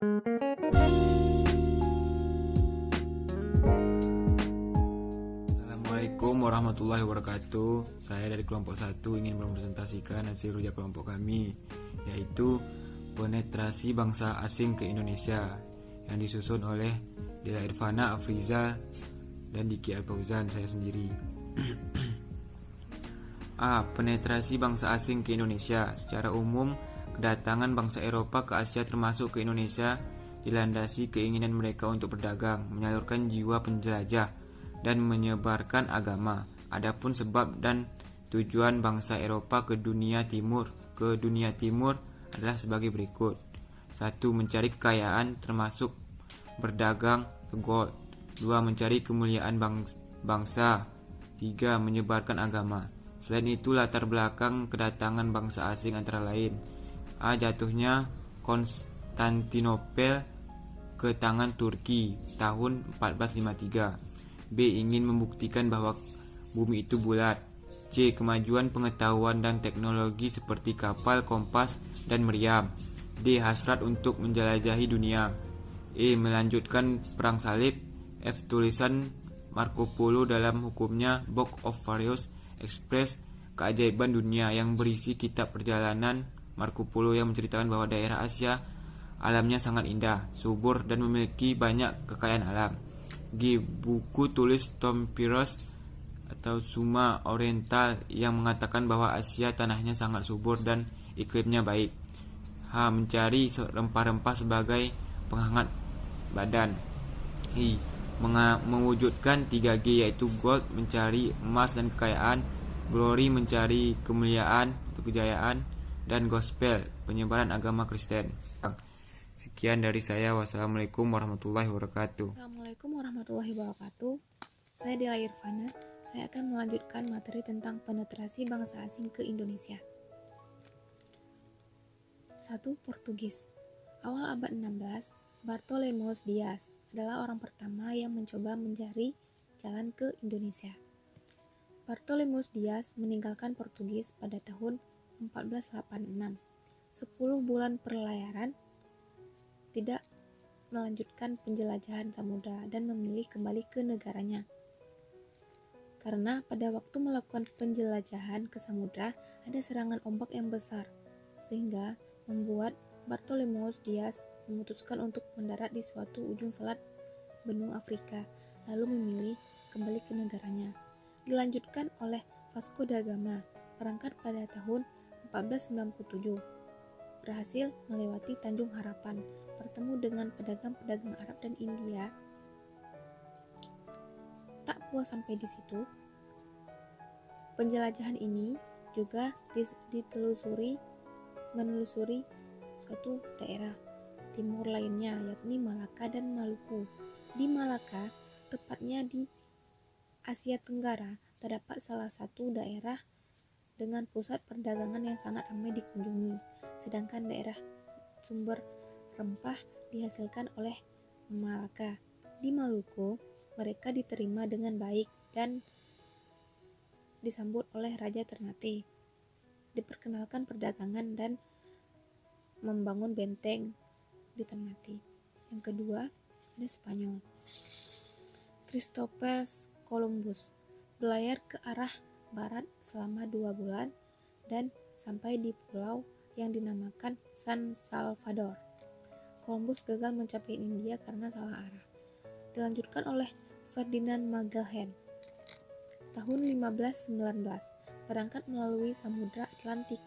Assalamualaikum warahmatullahi wabarakatuh. Saya dari kelompok 1 ingin merepresentasikan hasil rujak kelompok kami, yaitu penetrasi bangsa asing ke Indonesia, yang disusun oleh Dela Irfana, Afriza, dan Diki Alfauzan, saya sendiri. A. Penetrasi bangsa asing ke Indonesia. Secara umum, kedatangan bangsa Eropa ke Asia termasuk ke Indonesia dilandasi keinginan mereka untuk berdagang, menyalurkan jiwa penjelajah, dan menyebarkan agama. Adapun sebab dan tujuan bangsa Eropa ke dunia timur adalah sebagai berikut. 1. Mencari kekayaan termasuk berdagang ke gold. 2. Mencari kemuliaan bangsa. 3. Menyebarkan agama. Selain itu, latar belakang kedatangan bangsa asing antara lain: A. Jatuhnya Konstantinopel ke tangan Turki tahun 1453. B. Ingin membuktikan bahwa bumi itu bulat. C. Kemajuan pengetahuan dan teknologi seperti kapal, kompas, dan meriam. D. Hasrat untuk menjelajahi dunia. E. Melanjutkan perang salib. F. Tulisan Marco Polo dalam hukumnya Book of Various Express keajaiban dunia, yang berisi kitab perjalanan Marco Polo yang menceritakan bahwa daerah Asia alamnya sangat indah, subur, dan memiliki banyak kekayaan alam. G. Buku tulis Tom Peirce atau Summa Oriental yang mengatakan bahwa Asia tanahnya sangat subur dan iklimnya baik. H. Mencari rempah-rempah sebagai penghangat badan. I. Mewujudkan 3G, yaitu gold mencari emas dan kekayaan, glory mencari kemuliaan atau kejayaan, dan gospel penyebaran agama Kristen. Sekian dari saya. Wassalamualaikum warahmatullahi wabarakatuh. Assalamualaikum warahmatullahi wabarakatuh. Saya Dela Irfana. Saya akan melanjutkan materi tentang penetrasi bangsa asing ke Indonesia. 1. Portugis. Awal abad 16, Bartolomeu Dias adalah orang pertama yang mencoba mencari jalan ke Indonesia. Bartolomeu Dias meninggalkan Portugis pada tahun 1486. 10 bulan perlayaran, tidak melanjutkan penjelajahan samudra dan memilih kembali ke negaranya. Karena pada waktu melakukan penjelajahan ke samudra ada serangan ombak yang besar, sehingga membuat Bartolomeu Dias memutuskan untuk mendarat di suatu ujung selat benua Afrika, lalu memilih kembali ke negaranya. Dilanjutkan oleh Vasco da Gama, berangkat pada tahun 1497. Berhasil melewati Tanjung Harapan, bertemu dengan pedagang-pedagang Arab dan India. Tak puas sampai di situ, penjelajahan ini juga menelusuri suatu daerah timur lainnya, yakni Malaka dan Maluku. Di Malaka, tepatnya di Asia Tenggara, terdapat salah satu daerah dengan pusat perdagangan yang sangat ramai dikunjungi, sedangkan daerah sumber rempah dihasilkan oleh Malaka. Di Maluku, mereka diterima dengan baik dan disambut oleh Raja Ternate, diperkenalkan perdagangan dan membangun benteng di Ternate. Yang kedua, ada Spanyol. Christopher Columbus berlayar ke arah barat selama 2 bulan dan sampai di pulau yang dinamakan San Salvador. Columbus gagal mencapai India karena salah arah. Dilanjutkan oleh Ferdinand Magellan. Tahun 1519, berangkat melalui Samudra Atlantik.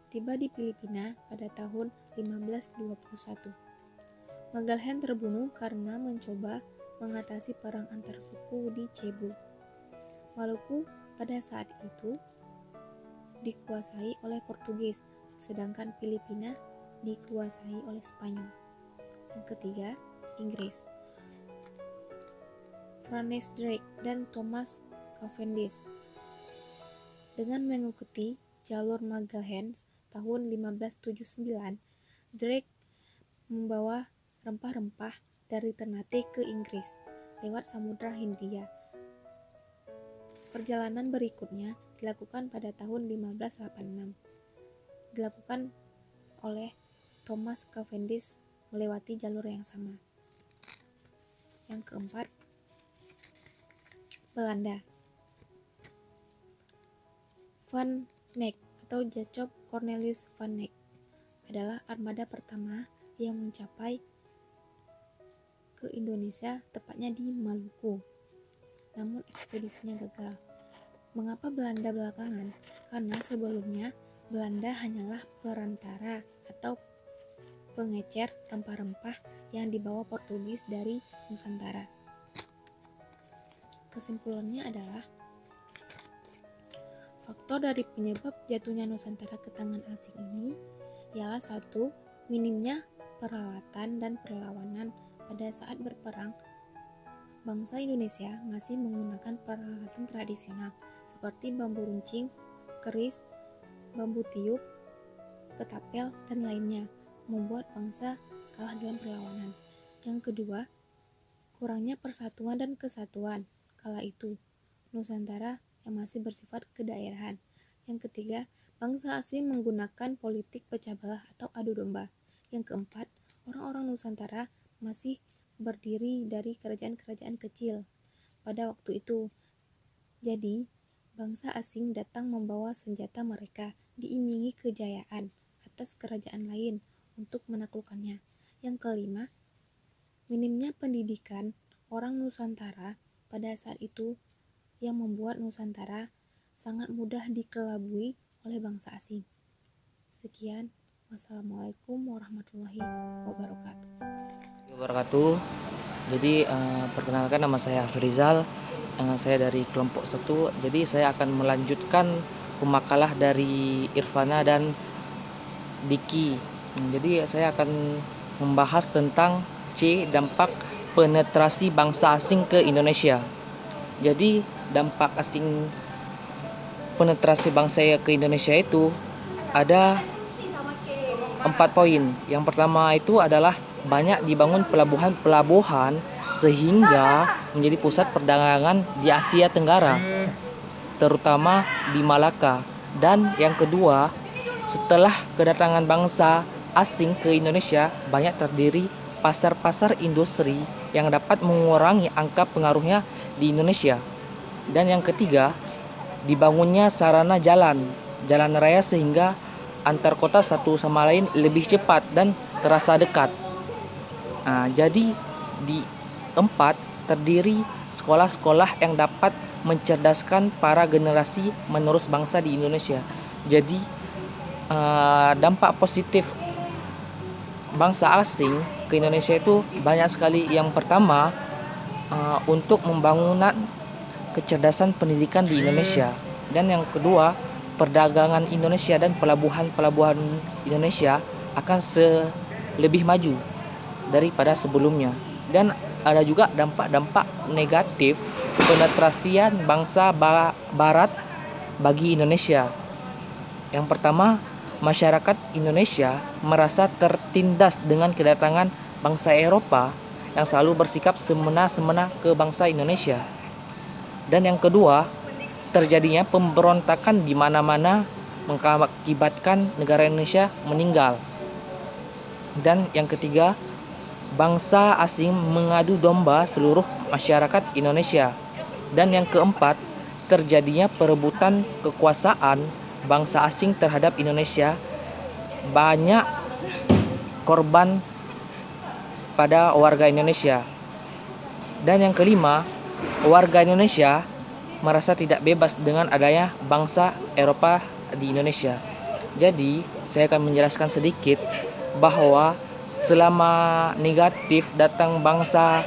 Tiba di Filipina pada tahun 1521. Magellan terbunuh karena mencoba mengatasi perang antar suku di Cebu. Maluku pada saat itu dikuasai oleh Portugis, sedangkan Filipina dikuasai oleh Spanyol. Yang ketiga, Inggris. Francis Drake dan Thomas Cavendish. Dengan mengikuti jalur Magellan tahun 1579, Drake membawa rempah-rempah dari Ternate ke Inggris lewat Samudra Hindia. Perjalanan berikutnya dilakukan pada tahun 1586. Dilakukan oleh Thomas Cavendish melewati jalur yang sama. Yang keempat, Belanda. Van Eyck atau Jacob Cornelius van Eyck adalah armada pertama yang mencapai ke Indonesia, tepatnya di Maluku. Namun ekspedisinya gagal. Mengapa Belanda belakangan? Karena sebelumnya Belanda hanyalah perantara atau pengecer rempah-rempah yang dibawa Portugis dari Nusantara. Kesimpulannya adalah faktor dari penyebab jatuhnya Nusantara ke tangan asing ini ialah satu, minimnya peralatan dan perlawanan. Pada saat berperang, bangsa Indonesia masih menggunakan peralatan tradisional seperti bambu runcing, keris, bambu tiup, ketapel, dan lainnya, membuat bangsa kalah dalam perlawanan. Yang kedua, kurangnya persatuan dan kesatuan kala itu Nusantara yang masih bersifat kedaerahan. Yang ketiga, bangsa asing menggunakan politik pecah belah atau adu domba. Yang keempat, orang-orang Nusantara masih berdiri dari kerajaan-kerajaan kecil pada waktu itu. Jadi, bangsa asing datang membawa senjata mereka, diiming-imingi kejayaan atas kerajaan lain untuk menaklukkannya. Yang kelima, minimnya pendidikan orang Nusantara pada saat itu yang membuat Nusantara sangat mudah dikelabui oleh bangsa asing. Sekian, wassalamualaikum warahmatullahi wabarakatuh. Jadi perkenalkan, nama saya Afrizal, saya dari kelompok 1. Jadi saya akan melanjutkan pemakalah dari Irfana dan Diki. Jadi saya akan membahas tentang C, dampak penetrasi bangsa asing ke Indonesia. Jadi dampak asing penetrasi bangsa ke Indonesia itu ada 4 poin. Yang pertama itu adalah banyak dibangun pelabuhan-pelabuhan sehingga menjadi pusat perdagangan di Asia Tenggara, terutama di Malaka. Dan yang kedua, setelah kedatangan bangsa asing ke Indonesia, banyak terdiri pasar-pasar industri yang dapat mengurangi angka pengaruhnya di Indonesia. Dan yang ketiga, dibangunnya sarana jalan raya sehingga antar kota satu sama lain lebih cepat dan terasa dekat. Jadi di 4 terdiri sekolah-sekolah yang dapat mencerdaskan para generasi menerus bangsa di Indonesia. Jadi dampak positif bangsa asing ke Indonesia itu banyak sekali. Yang pertama, untuk pembangunan kecerdasan pendidikan di Indonesia. Dan yang kedua, perdagangan Indonesia dan pelabuhan-pelabuhan Indonesia akan lebih maju daripada sebelumnya. Dan ada juga dampak-dampak negatif penetrasian bangsa barat bagi Indonesia. Yang pertama, masyarakat Indonesia merasa tertindas dengan kedatangan bangsa Eropa yang selalu bersikap semena-mena ke bangsa Indonesia. Dan yang kedua, terjadinya pemberontakan di mana-mana mengakibatkan negara Indonesia meninggal. Dan yang ketiga, bangsa asing mengadu domba seluruh masyarakat Indonesia. Dan yang keempat, terjadinya perebutan kekuasaan bangsa asing terhadap Indonesia. Banyak korban pada warga Indonesia. Dan yang kelima, warga Indonesia merasa tidak bebas dengan adanya bangsa Eropa di Indonesia. Jadi, saya akan menjelaskan sedikit bahwa selama negatif datang bangsa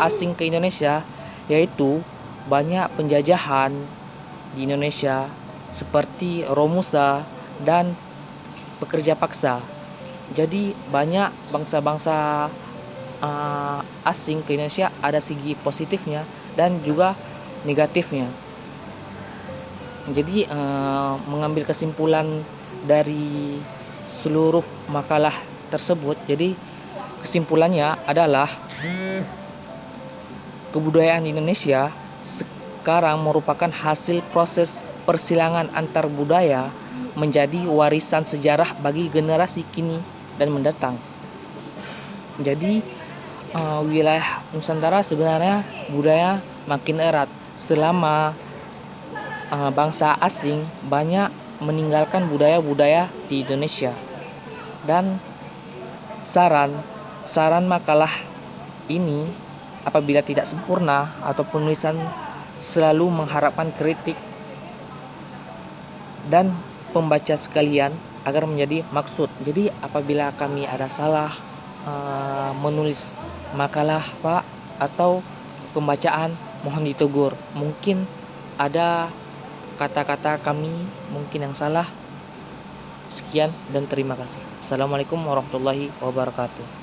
asing ke Indonesia, yaitu banyak penjajahan di Indonesia seperti Romusa dan pekerja paksa. Jadi banyak bangsa-bangsa asing ke Indonesia, ada segi positifnya dan juga negatifnya. Jadi mengambil kesimpulan dari seluruh makalah tersebut, jadi kesimpulannya adalah kebudayaan Indonesia sekarang merupakan hasil proses persilangan antar budaya menjadi warisan sejarah bagi generasi kini dan mendatang. Jadi wilayah Nusantara sebenarnya budaya makin erat selama bangsa asing banyak meninggalkan budaya-budaya di Indonesia. Dan saran makalah ini apabila tidak sempurna atau penulisan selalu mengharapkan kritik dan pembaca sekalian agar menjadi maksud. Jadi apabila kami ada salah menulis makalah Pak atau pembacaan, mohon ditegur. Mungkin ada kata-kata kami mungkin yang salah. Sekian dan terima kasih. Assalamualaikum warahmatullahi wabarakatuh.